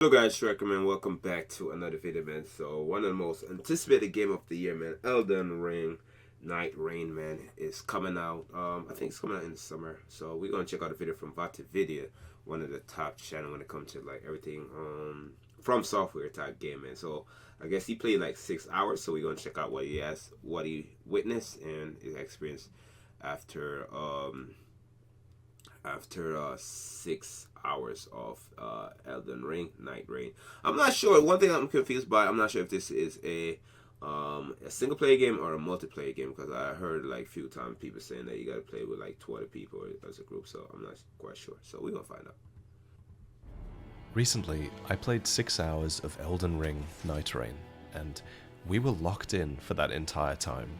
Hello guys, Shrek man, welcome back to another video man. So one of the most anticipated game of the year man, Elden Ring, Nightreign man, is coming out. I think it's coming out in the summer. So we're gonna check out the video from GOTY Video, one of the top channel when it comes to like everything from software type game man. So I guess he played like 6 hours, so we're gonna check out what he witnessed and his experience after 6 hours of Elden Ring, Nightreign. I'm not sure. One thing I'm confused by, I'm not sure if this is a single player game or a multiplayer game, because I heard like a few times people saying that you gotta play with like 20 people as a group, so I'm not quite sure. So we're gonna find out. Recently, I played 6 hours of Elden Ring Nightreign, and we were locked in for that entire time.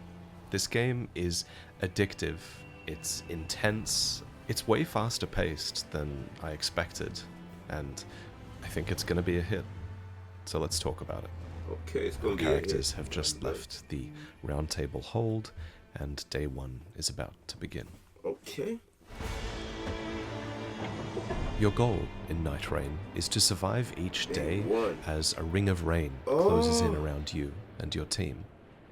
This game is addictive, it's intense, it's way faster paced than I expected, and I think it's going to be a hit. So let's talk about it. Okay, it's going to be Characters have just left the roundtable hold, and day one is about to begin. Okay. Your goal in Nightreign is to survive each day as a ring of rain closes in around you and your team.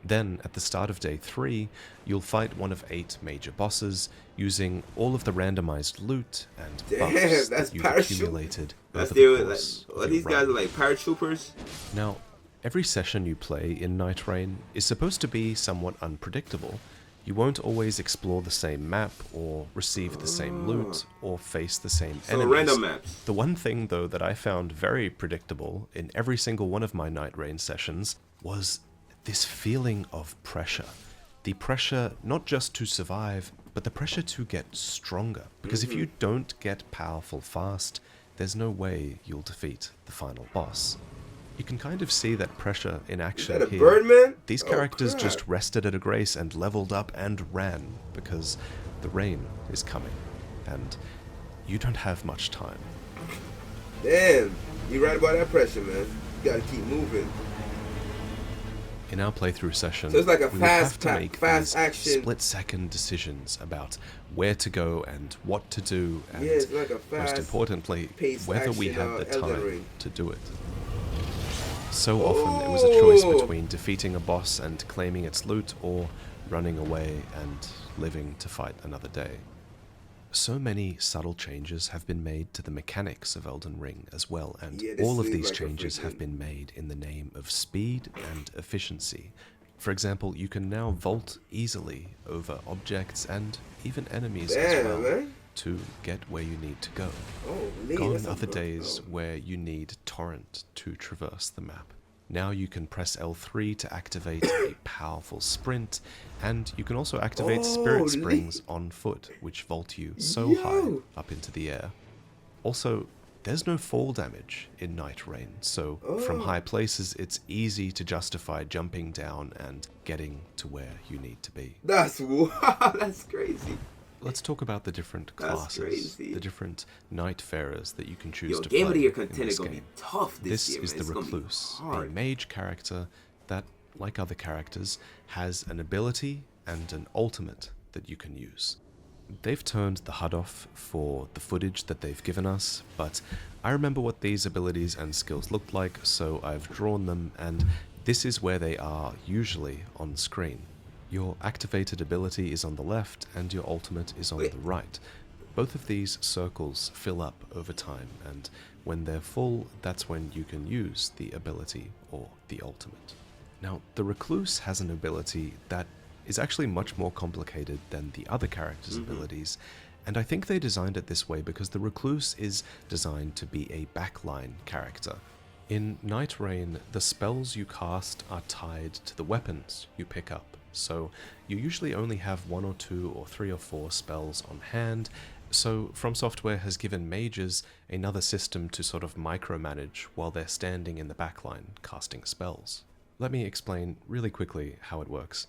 Then, at the start of day 3, you'll fight one of 8 major bosses using all of the randomized loot and buffs that you've accumulated over the course of these your guys run. are like paratroopers. Now, every session you play in Nightreign is supposed to be somewhat unpredictable. You won't always explore the same map, or receive the same loot, or face the same enemies. Random maps. The one thing, though, that I found very predictable in every single one of my Nightreign sessions was this feeling of pressure. The pressure not just to survive, but the pressure to get stronger. Because if you don't get powerful fast, there's no way you'll defeat the final boss. You can kind of see that pressure in action here. Birdman? These characters just rested at a grace and leveled up and ran, because the rain is coming, and you don't have much time. Damn, you're right about that pressure, man. You gotta keep moving. In our playthrough session, so it's like a we fast, would have to make fast these action, split-second decisions about where to go and what to do, and it's like a most importantly, whether we had the time to do it. So often it was a choice between defeating a boss and claiming its loot, or running away and living to fight another day. So many subtle changes have been made to the mechanics of Elden Ring as well, and all of these changes have been made in the name of speed and efficiency. For example, you can now vault easily over objects and even enemies as well to get where you need to go. Gone are the days where you need torrent to traverse the map. Now you can press L3 to activate a powerful sprint, and you can also activate spirit springs on foot, which vault you so high up into the air. Also, there's no fall damage in Nightreign, so from high places it's easy to justify jumping down and getting to where you need to be. That's crazy. Let's talk about the different classes, the different Nightfarers that you can choose to play. Game of the Year contender in this game. Be tough this year, is the Recluse, a mage character that, like other characters, has an ability and an ultimate that you can use. They've turned the HUD off for the footage that they've given us, but I remember what these abilities and skills looked like, so I've drawn them, and this is where they are usually on screen. Your activated ability is on the left, and your ultimate is on the right. Both of these circles fill up over time, and when they're full, that's when you can use the ability or the ultimate. Now, the Recluse has an ability that is actually much more complicated than the other characters' abilities, and I think they designed it this way because the Recluse is designed to be a backline character. In Nightreign, the spells you cast are tied to the weapons you pick up. So you usually only have 1 or 2 or 3 or 4 spells on hand, so From Software has given mages another system to sort of micromanage while they're standing in the backline casting spells. Let me explain really quickly how it works.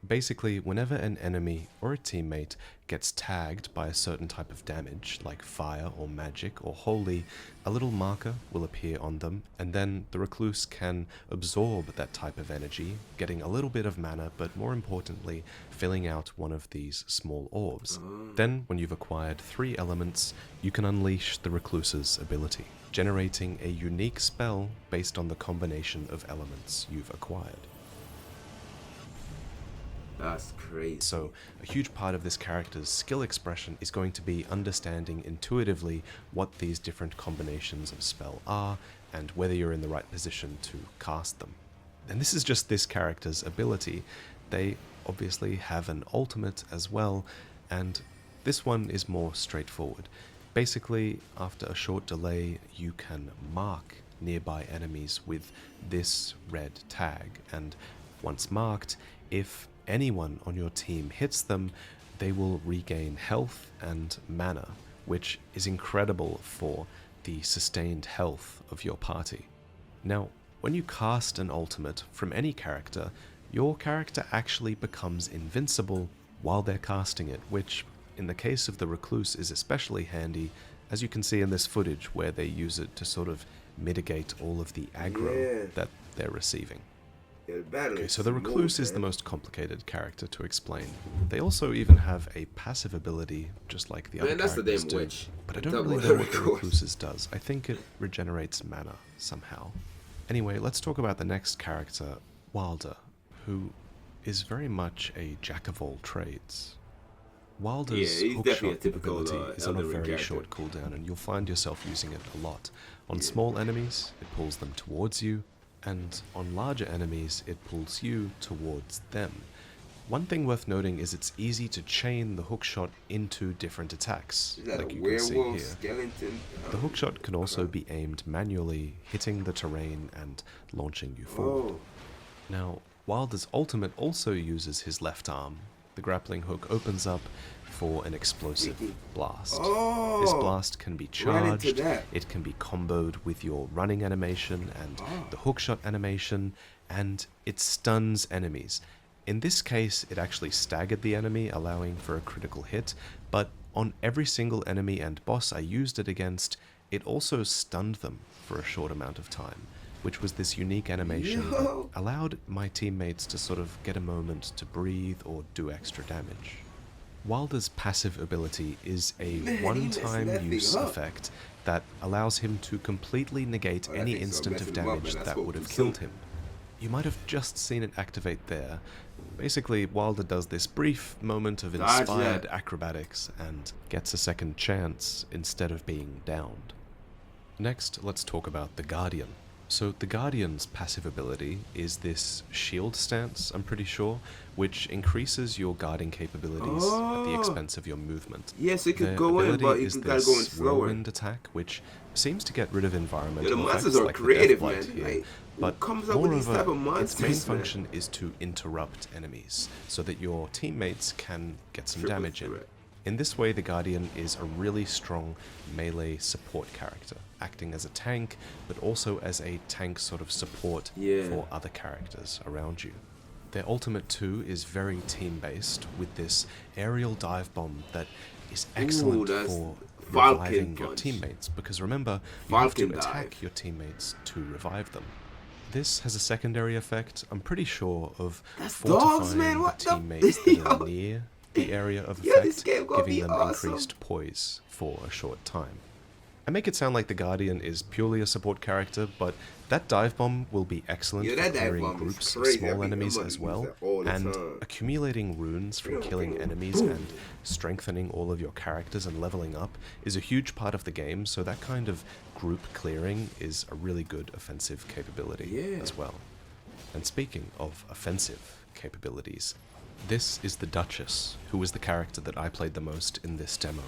Basically, whenever an enemy or a teammate gets tagged by a certain type of damage, like fire or magic or holy, a little marker will appear on them, and then the recluse can absorb that type of energy, getting a little bit of mana, but more importantly, filling out one of these small orbs. Then, when you've acquired 3 elements, you can unleash the recluse's ability, generating a unique spell based on the combination of elements you've acquired. That's crazy. So, a huge part of this character's skill expression is going to be understanding intuitively what these different combinations of spell are, and whether you're in the right position to cast them. And this is just this character's ability. They obviously have an ultimate as well, and this one is more straightforward. Basically, after a short delay, you can mark nearby enemies with this red tag, and once marked, if anyone on your team hits them, they will regain health and mana, which is incredible for the sustained health of your party. Now, when you cast an ultimate from any character, your character actually becomes invincible while they're casting it, which in the case of the recluse is especially handy, as you can see in this footage where they use it to sort of mitigate all of the aggro that they're receiving. Okay, so the recluse is the most complicated character to explain. They also even have a passive ability, just like the other characters do. But I don't really know what the recluse's does. I think it regenerates mana somehow. Anyway, let's talk about the next character, Wilder, who is very much a jack of all trades. Wilder's hookshot ability is on a very short cooldown, and you'll find yourself using it a lot. On small enemies, it pulls them towards you, and on larger enemies, it pulls you towards them. One thing worth noting is it's easy to chain the hookshot into different attacks, like you can see here. Skeleton? The hookshot can also be aimed manually, hitting the terrain and launching you forward. Now, Wilder's ultimate also uses his left arm. The grappling hook opens up for an explosive blast. This blast can be charged, it can be comboed with your running animation and the hookshot animation, and it stuns enemies. In this case, it actually staggered the enemy, allowing for a critical hit, but on every single enemy and boss I used it against, it also stunned them for a short amount of time, which was this unique animation that allowed my teammates to sort of get a moment to breathe or do extra damage. Wilder's passive ability is a one-time use effect that allows him to completely negate any instant of damage that would have killed him. You might have just seen it activate there. Basically, Wilder does this brief moment of inspired acrobatics and gets a second chance instead of being downed. Next, let's talk about the Guardian. So the Guardian's passive ability is this shield stance, I'm pretty sure, which increases your guarding capabilities at the expense of your movement. Yes, it could go in, but you gotta go in slower. Whirlwind attack, which seems to get rid of environmental effects monsters are like creative, the death light man. here. But moreover, its main function is to interrupt enemies, so that your teammates can get some damage in. In this way, the Guardian is a really strong melee support character, acting as a tank, but also as a tank sort of support for other characters around you. Their ultimate too is very team-based, with this aerial dive bomb that is excellent for reviving your teammates, because remember, you have to attack your teammates to revive them. This has a secondary effect, I'm pretty sure, of fortifying the teammates that are near the area of effect, giving them increased poise for a short time. I make it sound like the Guardian is purely a support character, but that dive bomb will be excellent for clearing groups of small enemies as well, and accumulating runes from killing enemies and strengthening all of your characters and leveling up is a huge part of the game, so that kind of group clearing is a really good offensive capability as well. And speaking of offensive capabilities, this is the Duchess, who was the character that I played the most in this demo.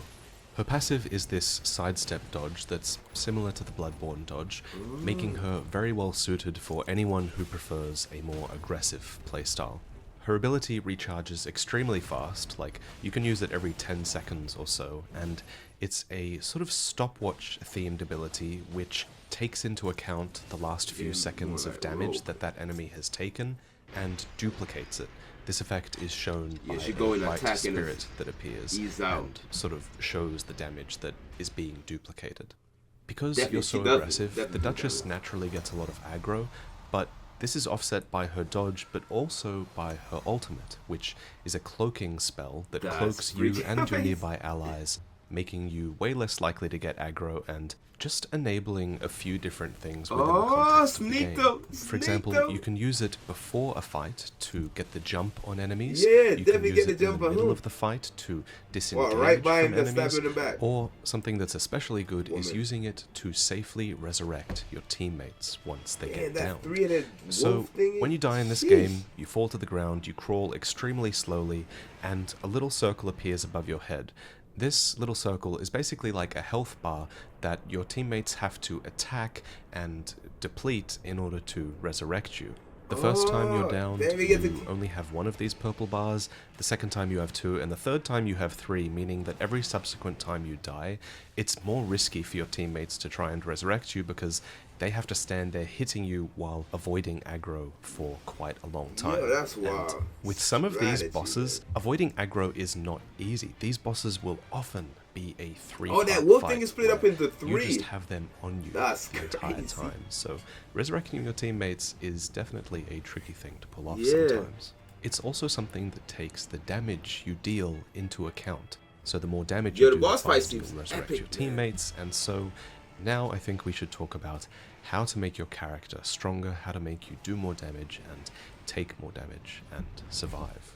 Her passive is this sidestep dodge that's similar to the Bloodborne dodge, making her very well suited for anyone who prefers a more aggressive playstyle. Her ability recharges extremely fast, like you can use it every 10 seconds or so, and it's a sort of stopwatch themed ability which takes into account the last few seconds of damage that enemy has taken and duplicates it. This effect is shown by she a go in white attack and spirit that appears ease out. and sort of shows the damage that is being duplicated. Because Definitely, you're she so does aggressive, definitely the Duchess does. naturally gets a lot of aggro, but this is offset by her dodge, but also by her ultimate, which is a cloaking spell that That's cloaks you freaking and your amazing. nearby allies, making you way less likely to get aggro and just enabling a few different things within the context of the game. For example, you can use it before a fight to get the jump on enemies. Yeah, You can definitely use get the it in jump the on middle him. of the fight to Well, disengage right by him, from just enemies. stab him in the back. Or something that's especially good is Woman. using it to safely resurrect your teammates once they Yeah, get that down. three-headed So, wolf thing. when you die in this game, you fall to the ground, you crawl extremely slowly, and a little circle appears above your head. This little circle is basically like a health bar that your teammates have to attack and deplete in order to resurrect you. The first time you're down, then we get you to- only have one of these purple bars, the second time you have two, and the third time you have three, meaning that every subsequent time you die, it's more risky for your teammates to try and resurrect you because they have to stand there hitting you while avoiding aggro for quite a long time. Yeah, that's And wild. with some of these Strategy, bosses, avoiding aggro is not easy. These bosses will often be a three. Oh, that wolf thing is split up into You three. just have them on you That's the entire crazy. time. So resurrecting your teammates is definitely a tricky thing to pull off Yeah. sometimes. It's also something that takes the damage you deal into account. So the more damage Yo, you the do, boss the fight faster you'll seems resurrect epic, your man. teammates. And so now I think we should talk about how to make your character stronger, how to make you do more damage and take more damage and survive.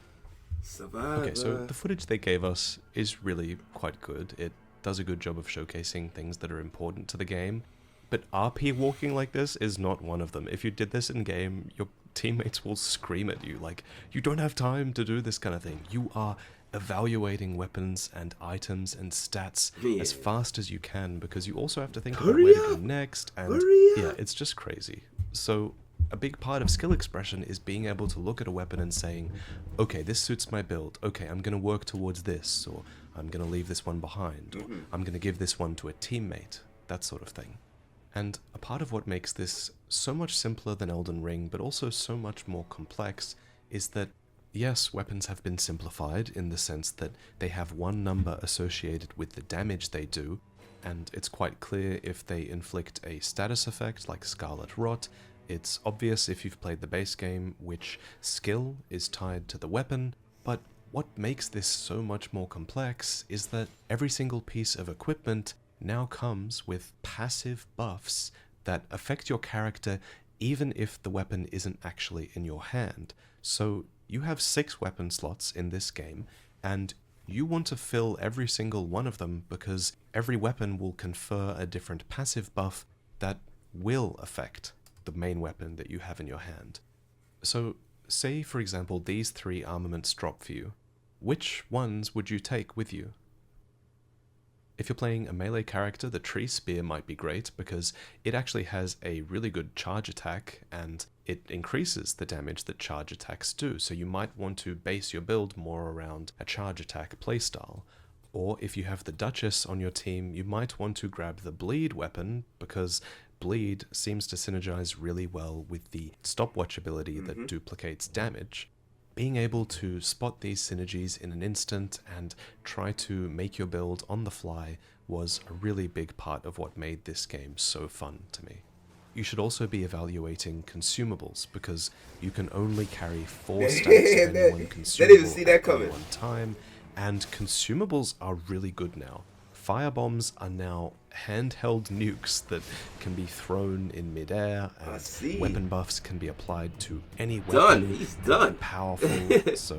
Survivor. Okay, so the footage they gave us is really quite good. It does a good job of showcasing things that are important to the game. But RP walking like this is not one of them. If you did this in game, your teammates will scream at you like, you don't have time to do this kind of thing. You are evaluating weapons and items and stats as Yeah. fast as you can because you also have to think about Hurry where to go up! next. And Hurry up! yeah, it's just crazy. So a big part of skill expression is being able to look at a weapon and saying, okay, this suits my build. Okay, I'm going to work towards this, or I'm going to leave this one behind, or I'm going to give this one to a teammate, that sort of thing. And a part of what makes this so much simpler than Elden Ring, but also so much more complex, is that, yes, weapons have been simplified in the sense that they have one number associated with the damage they do, and it's quite clear if they inflict a status effect like Scarlet Rot. It's obvious if you've played the base game which skill is tied to the weapon, but what makes this so much more complex is that every single piece of equipment now comes with passive buffs that affect your character even if the weapon isn't actually in your hand. So you have 6 weapon slots in this game, and you want to fill every single one of them because every weapon will confer a different passive buff that will affect the main weapon that you have in your hand. So say, for example, these 3 armaments drop for you. Which ones would you take with you? If you're playing a melee character, the Tree Spear might be great because it actually has a really good charge attack and it increases the damage that charge attacks do, so you might want to base your build more around a charge attack playstyle. Or if you have the Duchess on your team, you might want to grab the Bleed weapon because Bleed seems to synergize really well with the stopwatch ability that duplicates damage. Being able to spot these synergies in an instant and try to make your build on the fly was a really big part of what made this game so fun to me. You should also be evaluating consumables because you can only carry 4 stacks of any one consumable see that at coming. any one time, and consumables are really good now. Firebombs are now handheld nukes that can be thrown in midair, and see. weapon buffs can be applied to any Done. weapon. He's done. Powerful, so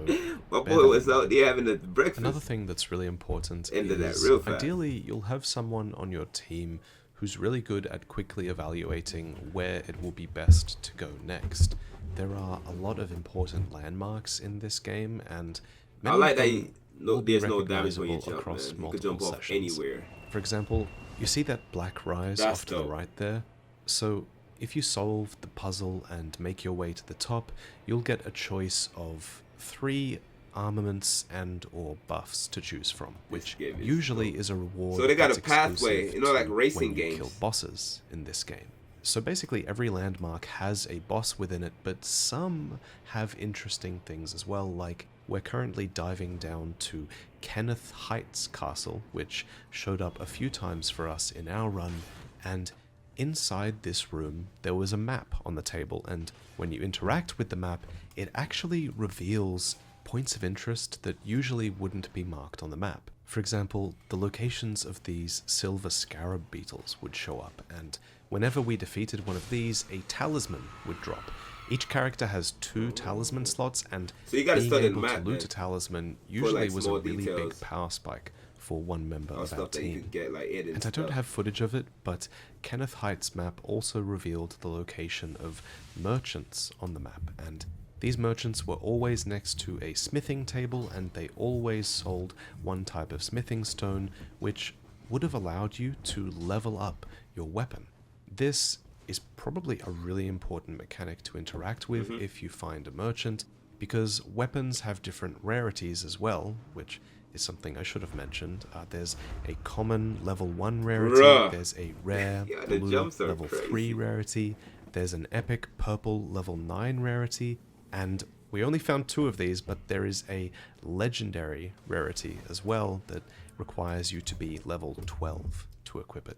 My bear boy that was in out mind. there having the breakfast. Another thing that's really important Ended that is real fast. ideally you'll have someone on your team who's really good at quickly evaluating where it will be best to go next. There are a lot of important landmarks in this game, and I many like of that them no, will be there's no damage when you recognizable jump, across man. You can multiple jump off sessions. anywhere. For example, you see that black rise That's off to dope. the right there? So if you solve the puzzle and make your way to the top, you'll get a choice of 3 armaments and or buffs to choose from, which game is usually is a reward. So they got that's a pathway, exclusive you know, like to racing when you games. kill bosses in this game. So basically every landmark has a boss within it, but some have interesting things as well, like we're currently diving down to Kenneth Heights Castle, which showed up a few times for us in our run, and inside this room there was a map on the table, and when you interact with the map, it actually reveals points of interest that usually wouldn't be marked on the map. For example, the locations of these silver scarab beetles would show up, and whenever we defeated one of these, a talisman would drop. Each character has 2 talisman slots, and So you gotta being study the able map, to loot man. a talisman For, usually like, was a small really details big power spike for one member on of our stuff that you team. could get, like hidden And I don't stuff. have footage of it, but Kenneth Heights map also revealed the location of merchants on the map, and these merchants were always next to a smithing table, and they always sold one type of smithing stone, which would have allowed you to level up your weapon. This is probably a really important mechanic to interact with if you find a merchant, because weapons have different rarities as well, which is something I should have mentioned. There's a common level 1 rarity, Bruh. there's a rare Yeah, the blue jumps are level 3 crazy. rarity, there's an epic purple level 9 rarity, and we only found 2 of these, but there is a legendary rarity as well that requires you to be level 12 to equip it.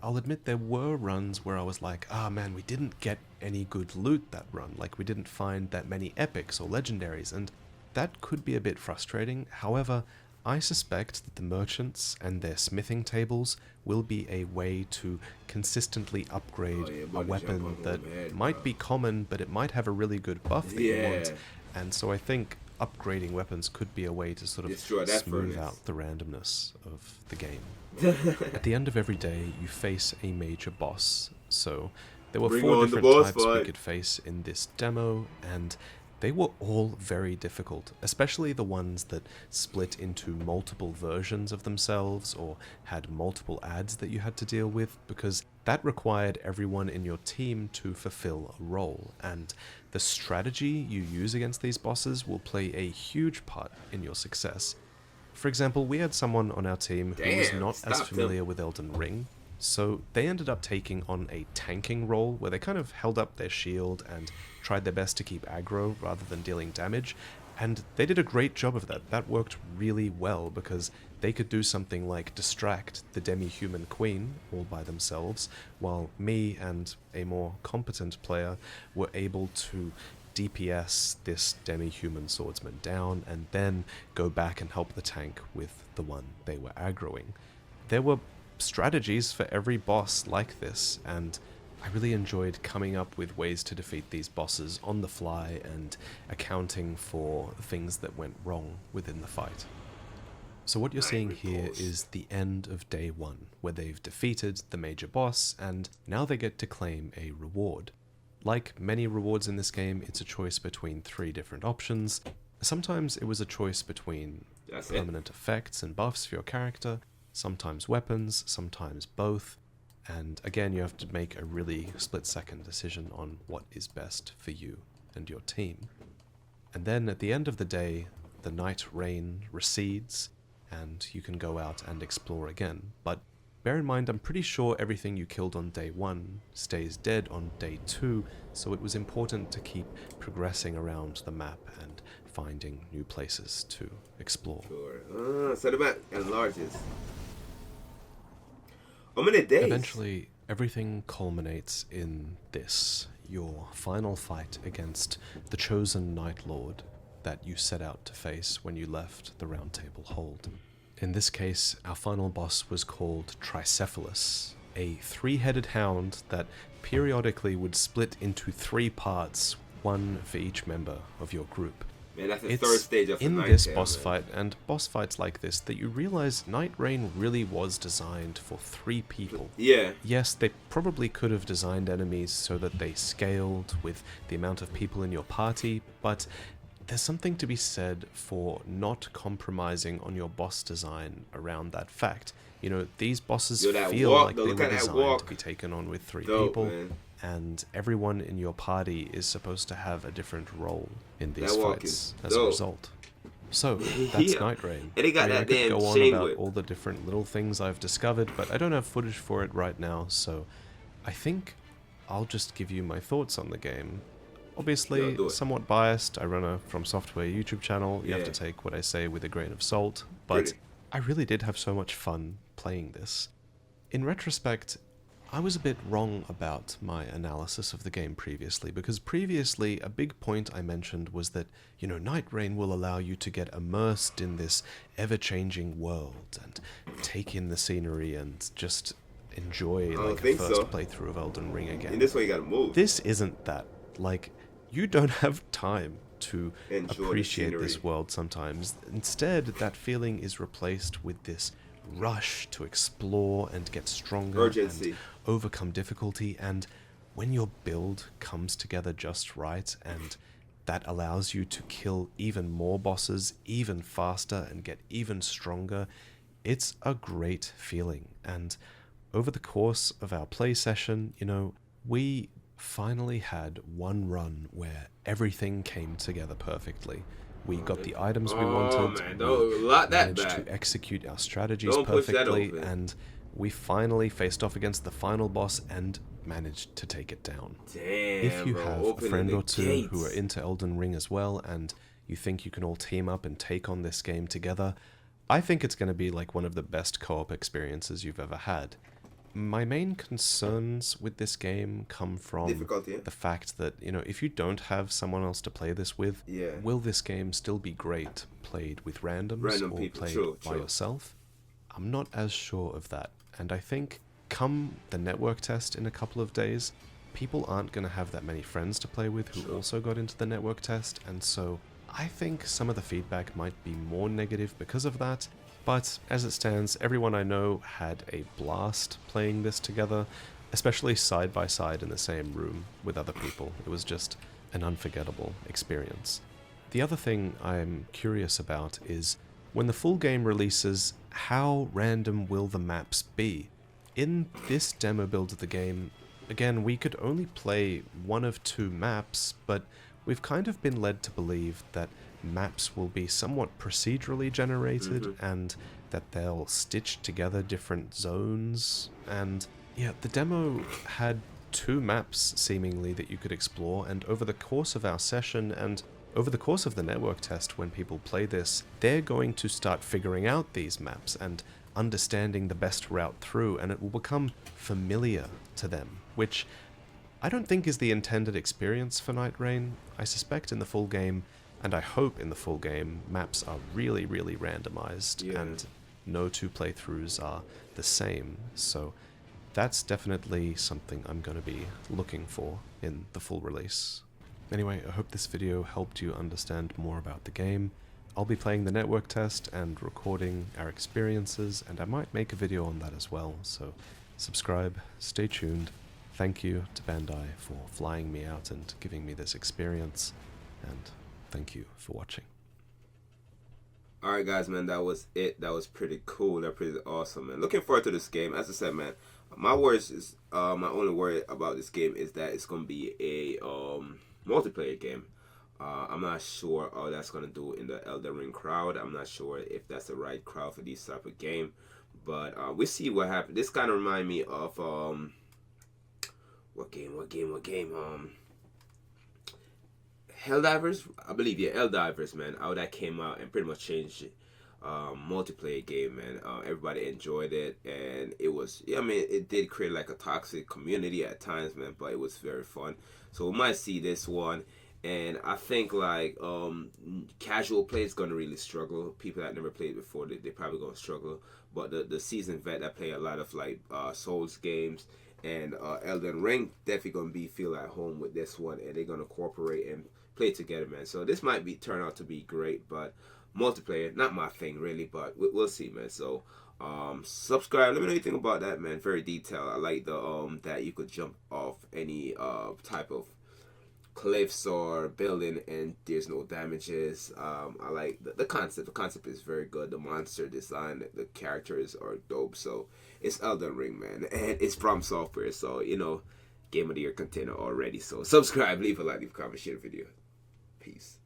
I'll admit there were runs where I was like, ah man, we didn't get any good loot that run, like we didn't find that many epics or legendaries, and that could be a bit frustrating. However, I suspect that the merchants and their smithing tables will be a way to consistently upgrade Oh, yeah, a body jump weapon on that the head, might bro. be common, but it might have a really good buff that you want. Yeah. And so I think upgrading weapons could be a way to sort of Destroy that smooth furnace. out the randomness of the game. At the end of every day, you face a major boss. So there were Bring 4 on the different boss types we fight. could face in this demo, and they were all very difficult, especially the ones that split into multiple versions of themselves or had multiple ads that you had to deal with, because that required everyone in your team to fulfill a role, and the strategy you use against these bosses will play a huge part in your success. For example, we had someone on our team who was Damn, not as stopped him. familiar with Elden Ring, so they ended up taking on a tanking role where they kind of held up their shield and tried their best to keep aggro rather than dealing damage, and they did a great job of that. That worked really well because they could do something like distract the demi-human queen all by themselves, while me and a more competent player were able to DPS this demi-human swordsman down and then go back and help the tank with the one they were aggroing. There were strategies for every boss like this, and I really enjoyed coming up with ways to defeat these bosses on the fly and accounting for things that went wrong within the fight. So what you're seeing here is the end of day 1, where they've defeated the major boss, and now they get to claim a reward. Like many rewards in this game, it's a choice between 3 different options. Sometimes it was a choice between That's it. permanent effects and buffs for your character, sometimes weapons, sometimes both, and again you have to make a really split-second decision on what is best for you and your team. And then at the end of the day, the Nightreign recedes, and you can go out and explore again. But bear in mind, I'm pretty sure everything you killed on day 1 stays dead on day 2, so it was important to keep progressing around the map and finding new places to explore. Sure. So the map enlarges. How many days? Eventually, everything culminates in this, your final fight against the chosen Night Lord that you set out to face when you left the Round Table Hold. In this case, our final boss was called Tricephalus, a 3-headed hound that periodically would split into 3 parts, one for each member of your group. Man, that's the It's third stage of the in night this tail, boss man. fight and boss fights like this that you realize Nightreign really was designed for 3 people. Yeah. Yes, they probably could have designed enemies so that they scaled with the amount of people in your party, but there's something to be said for not compromising on your boss design around that fact. You know, these bosses Yo, that feel walk, like though, they look were at that designed to walk. be taken on with 3 Dope, people, man. and everyone in your party is supposed to have a different role in these That walk fights is as a dope. result. So, that's Yeah. Nightreign. And he got I mean, that I could damn go on chain about whip. all the different little things I've discovered, but I don't have footage for it right now, so I think I'll just give you my thoughts on the game. Yeah, Obviously, do it. somewhat biased. I run a From Software YouTube channel. You have Yeah, to take what I say with a grain of salt. But pretty. I really did have so much fun playing this. In retrospect, I was a bit wrong about my analysis of the game previously, because previously a big point I mentioned was that, Nightreign will allow you to get immersed in this ever-changing world and take in the scenery and just enjoy I don't like a think first so. playthrough of Elden Ring In again. this way, you gotta move. This isn't that. Like, you don't have time to Enjoy the appreciate scenery. this world sometimes. Instead, that feeling is replaced with this rush to explore and get stronger Urgency. and overcome difficulty. And when your build comes together just right, and that allows you to kill even more bosses even faster and get even stronger, it's a great feeling. And over the course of our play session, we finally had one run where everything came together perfectly. We got the items we Oh wanted, man, we don't lock that managed back. to execute our strategies Don't push that perfectly, open. and we finally faced off against the final boss and managed to take it down. Damn, If you bro, have a opening friend the or two gates. who are into Elden Ring as well, and you think you can all team up and take on this game together, I think it's going to be like one of the best co-op experiences you've ever had. My main concerns with this game come from Difficulty, yeah? the fact that, if you don't have someone else to play this with, Yeah. will this game still be great played with randoms Random or people, played true, by true. yourself? I'm not as sure of that, and I think come the network test in a couple of days, people aren't going to have that many friends to play with who Sure. also got into the network test, and so I think some of the feedback might be more negative because of that. But as it stands, everyone I know had a blast playing this together, especially side by side in the same room with other people. It was just an unforgettable experience. The other thing I'm curious about is when the full game releases, how random will the maps be? In this demo build of the game, again, we could only play one of two maps, but we've kind of been led to believe that maps will be somewhat procedurally generated and that they'll stitch together different zones. And yeah, the demo had two maps seemingly that you could explore, and over the course of our session and over the course of the network test, when people play this, they're going to start figuring out these maps and understanding the best route through, and it will become familiar to them, which I don't think is the intended experience for Nightreign. I suspect in the full game, and I hope in the full game, maps are really, really randomized, Yeah. and no two playthroughs are the same, so that's definitely something I'm going to be looking for in the full release. Anyway, I hope this video helped you understand more about the game. I'll be playing the network test and recording our experiences, and I might make a video on that as well, so subscribe, stay tuned. Thank you to Bandai for flying me out and giving me this experience, and thank you for watching. Alright guys, man, that was it. That was pretty cool. That pretty awesome, man. Looking forward to this game. As I said, man, my only worry about this game is that it's gonna be a multiplayer game. I'm not sure how that's gonna do in the Elden Ring crowd. I'm not sure if that's the right crowd for this type of game, but we'll see what happens. This kind of remind me of what game? Helldivers, I believe. Yeah, Helldivers, man. How that came out and pretty much changed it. Multiplayer game, man. Everybody enjoyed it, and it was, yeah, I mean, it did create like a toxic community at times, man, but it was very fun. So we might see this one, and I think like casual players gonna really struggle. People that never played before, they probably gonna struggle. But the seasoned vet that play a lot of like Souls games and Elden Ring definitely gonna feel at home with this one, and they're gonna cooperate and play together, man. So this might turn out to be great, but multiplayer not my thing really, but we'll see, man. So subscribe, let me know anything about that, man. Very detailed. I like the that you could jump off any type of cliffs or building and there's no damages. I like the concept. The concept is very good. The monster design, the characters are dope. So it's Elden Ring, man, and it's From Software, so Game of the Year contender already. So subscribe, leave a like, leave a comment, share the video. Peace.